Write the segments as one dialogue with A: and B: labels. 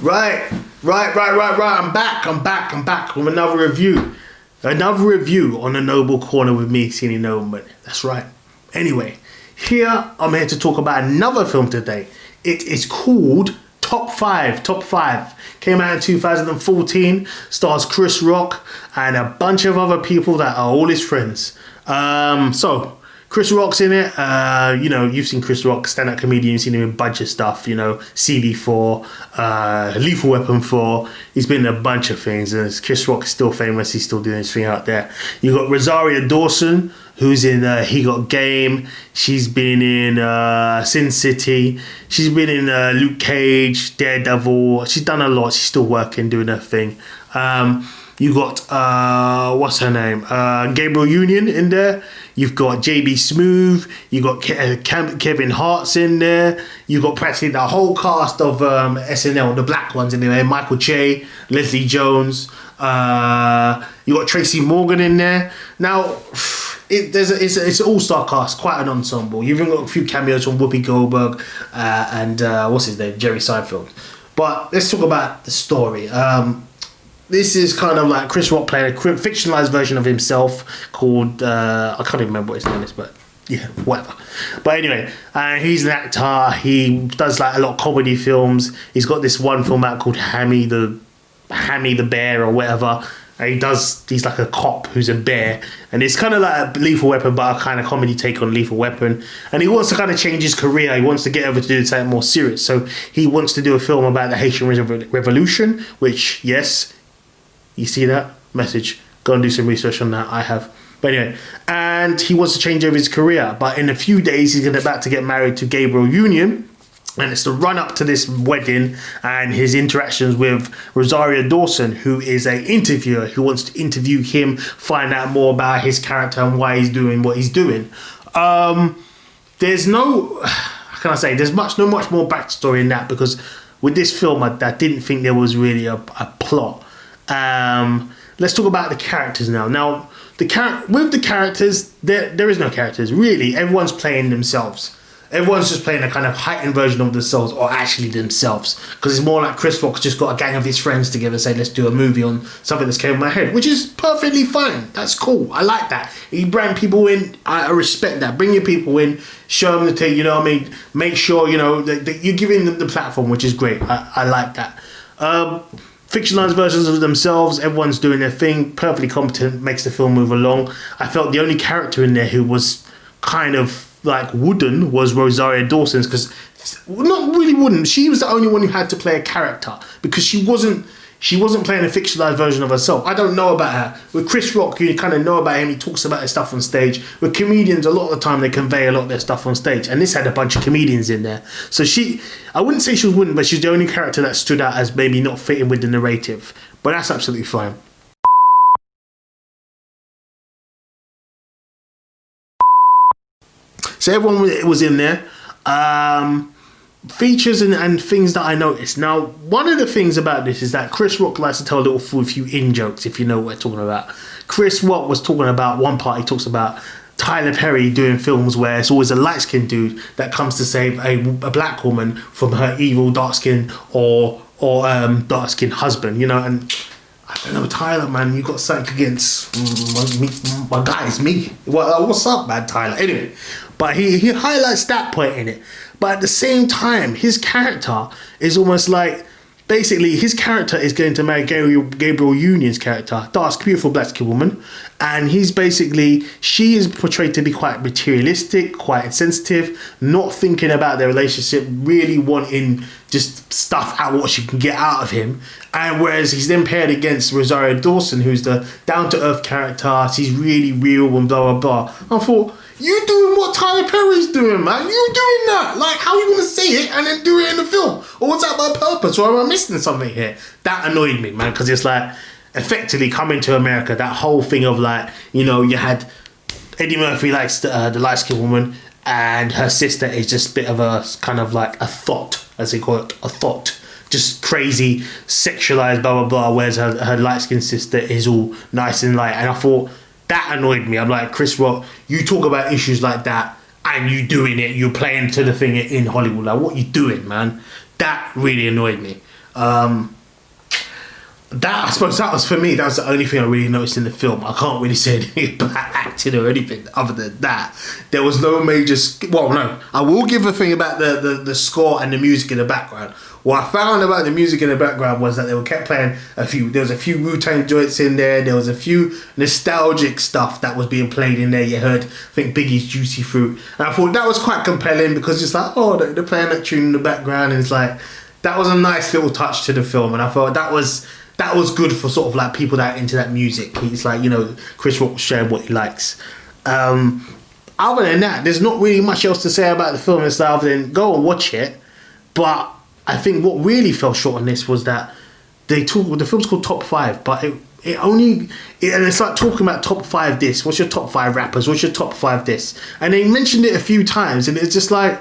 A: Right. I'm back with another review. Another review on the Noble Corner with me, Senior Nobleman. That's right. Anyway, here I'm here to talk about another film today. It is called Top 5. Came out in 2014. Stars Chris Rock and a bunch of other people that are all his friends. So Chris Rock's in it. You've seen Chris Rock, stand-up comedian. You've seen him in a bunch of stuff. CB4, Lethal Weapon 4. He's been in a bunch of things. And Chris Rock is still famous. He's still doing his thing out there. You got Rosario Dawson, who's in He Got Game. She's been in Sin City. She's been in Luke Cage, Daredevil. She's done a lot. She's still working, doing her thing. You got, what's her name? Gabriel Union in there. You've got JB Smoove. You got Kevin Hart's in there. You got practically the whole cast of SNL, the black ones in there. Michael Che, Leslie Jones. You got Tracy Morgan in there. Now, it's an all-star cast, quite an ensemble. You've even got a few cameos from Whoopi Goldberg and what's his name, Jerry Seinfeld. But let's talk about the story. This is kind of like Chris Rock playing a fictionalized version of himself called, I can't even remember what his name is, but yeah, whatever. But anyway, he's an actor. He does like a lot of comedy films. He's got this one film out called Hammy the Bear or whatever. And he's like a cop who's a bear. And it's kind of like a Lethal Weapon, but a kind of comedy take on Lethal Weapon. And he wants to kind of change his career. He wants to get over to do something more serious. So he wants to do a film about the Haitian Revolution, which, yes, you see that message? Go and do some research on that. I have. But anyway, and he wants to change over his career. But in a few days, he's about to get married to Gabriel Union. And it's the run up to this wedding and his interactions with Rosario Dawson, who is an interviewer who wants to interview him, find out more about his character and why he's doing what he's doing. There's no, how can I say, there's not much more backstory in that, because with this film, I didn't think there was really a plot. Let's talk about the characters now. Now, with the characters, there is no characters. Really, everyone's playing themselves. Everyone's just playing a kind of heightened version of themselves, or actually themselves. Because it's more like Chris Rock's just got a gang of his friends together and say, let's do a movie on something that's came in my head, which is perfectly fine. That's cool. I like that. You bring people in. I respect that. Bring your people in. Show them the tape, you know what I mean? Make sure, that you're giving them the platform, which is great. I like that. Fictionalized versions of themselves, everyone's doing their thing, perfectly competent, makes the film move along. I felt the only character in there who was kind of like wooden was Rosario Dawson's, because not really wooden. She was the only one who had to play a character, because she wasn't playing a fictionalized version of herself. I don't know about her. With Chris Rock, you kind of know about him. He talks about his stuff on stage. With comedians, a lot of the time they convey a lot of their stuff on stage, and this had a bunch of comedians in there. So I wouldn't say she was wooden, but she's the only character that stood out as maybe not fitting with the narrative. But that's absolutely fine. So everyone was in there. Features and things that I noticed. Now, one of the things about this is that Chris Rock likes to tell a few in-jokes, if you know what we're talking about. Chris Rock was talking about, one part he talks about Tyler Perry doing films where it's always a light-skinned dude that comes to save a black woman from her evil dark-skinned or dark-skinned husband, and I don't know, Tyler, man, you got something against my guy's me. What's up, man, Tyler? Anyway, but he highlights that point in it. But at the same time, his character is almost like, basically, his character is going to marry Gabriel Union's character, dark, beautiful black woman, and she is portrayed to be quite materialistic, quite insensitive, not thinking about their relationship, really wanting just stuff out what she can get out of him. And whereas he's then paired against Rosario Dawson, who's the down-to-earth character, she's really real and blah, blah, blah. I thought, you doing what Tyler Perry's doing, man. You doing that. Like, how are you going to say it and then do it in the film? Or was that by purpose? Or am I missing something here? That annoyed me, man, because it's like, effectively coming to America, that whole thing of like, you had Eddie Murphy likes the light-skinned woman, and her sister is just a bit of a kind of like a thought, as they call it, a thought. Just crazy, sexualized, blah, blah, blah, whereas her light-skinned sister is all nice and light. And I thought, that annoyed me. I'm like, Chris Rock, you talk about issues like that and you doing it, you're playing to the thing in Hollywood. Like, what you doing, man? That really annoyed me. That, I suppose that was, for me, that was the only thing I really noticed in the film. I can't really say anything about acting or anything other than that. There was no major... Well, no. I will give a thing about the score and the music in the background. What I found about the music in the background was that they kept playing there was a few Wu-Tang joints in there. There was a few nostalgic stuff that was being played in there. You heard, I think, Biggie's Juicy Fruit. And I thought that was quite compelling because it's like, oh, they're playing that tune in the background. And it's like, that was a nice little touch to the film. And I thought that was good for sort of like people that are into that music. It's like, you know, Chris Rock sharing what he likes. Other than that, there's not really much else to say about the film and stuff other than go and watch it. But I think what really fell short on this was that the film's called Top 5, but and it's like talking about top 5 this, what's your top 5 rappers, what's your top 5 this? And they mentioned it a few times and it's just like,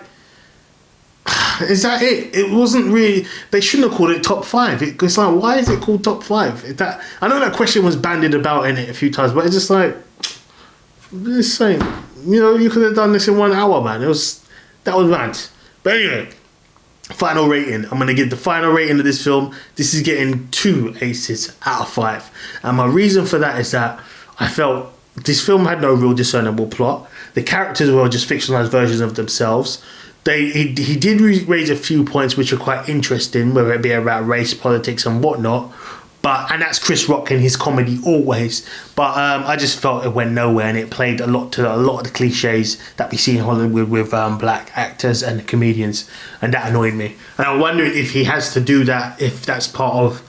A: is that it? It wasn't really, they shouldn't have called it Top 5. It's like, why is it called Top 5? I know that question was bandied about in it a few times, but it's just like, it's saying, you know, you could have done this in 1 hour, man. That was mad. But anyway, final rating. I'm going to give the final rating of this film. This is getting 2 aces out of 5. And my reason for that is that I felt this film had no real discernible plot. The characters were just fictionalized versions of themselves. He did raise a few points which are quite interesting, whether it be about race, politics and whatnot. And that's Chris Rock in his comedy always. But I just felt it went nowhere and it played a lot of the cliches that we see in Hollywood with black actors and comedians. And that annoyed me. And I'm wondering if he has to do that, if that's part of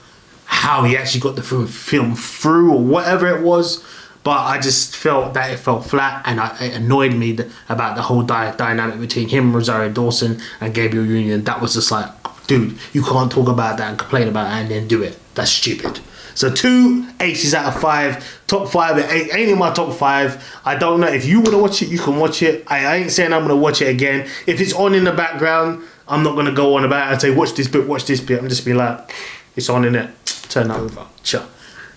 A: how he actually got the film through or whatever it was. But I just felt that it felt flat and it annoyed me about the whole dynamic between him, Rosario Dawson and Gabriel Union. That was just like, dude, you can't talk about that and complain about it and then do it. That's stupid. So 2 aces out of 5. Top 5, it ain't in my top 5. I don't know. If you want to watch it, you can watch it. I ain't saying I'm going to watch it again. If it's on in the background, I'm not going to go on about it and say, watch this bit, watch this bit. I'm just be like, it's on in it. Turn that over. Sure.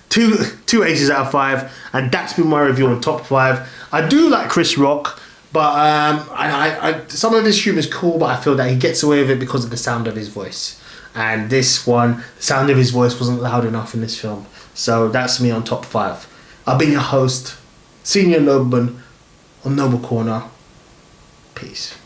A: 2 aces out of 5, and that's been my review on Top 5. I do like Chris Rock, but I some of his humour is cool, but I feel that he gets away with it because of the sound of his voice. And this one, the sound of his voice wasn't loud enough in this film. So that's me on Top 5. I've been your host, Senior Nobleman on Noble Corner. Peace.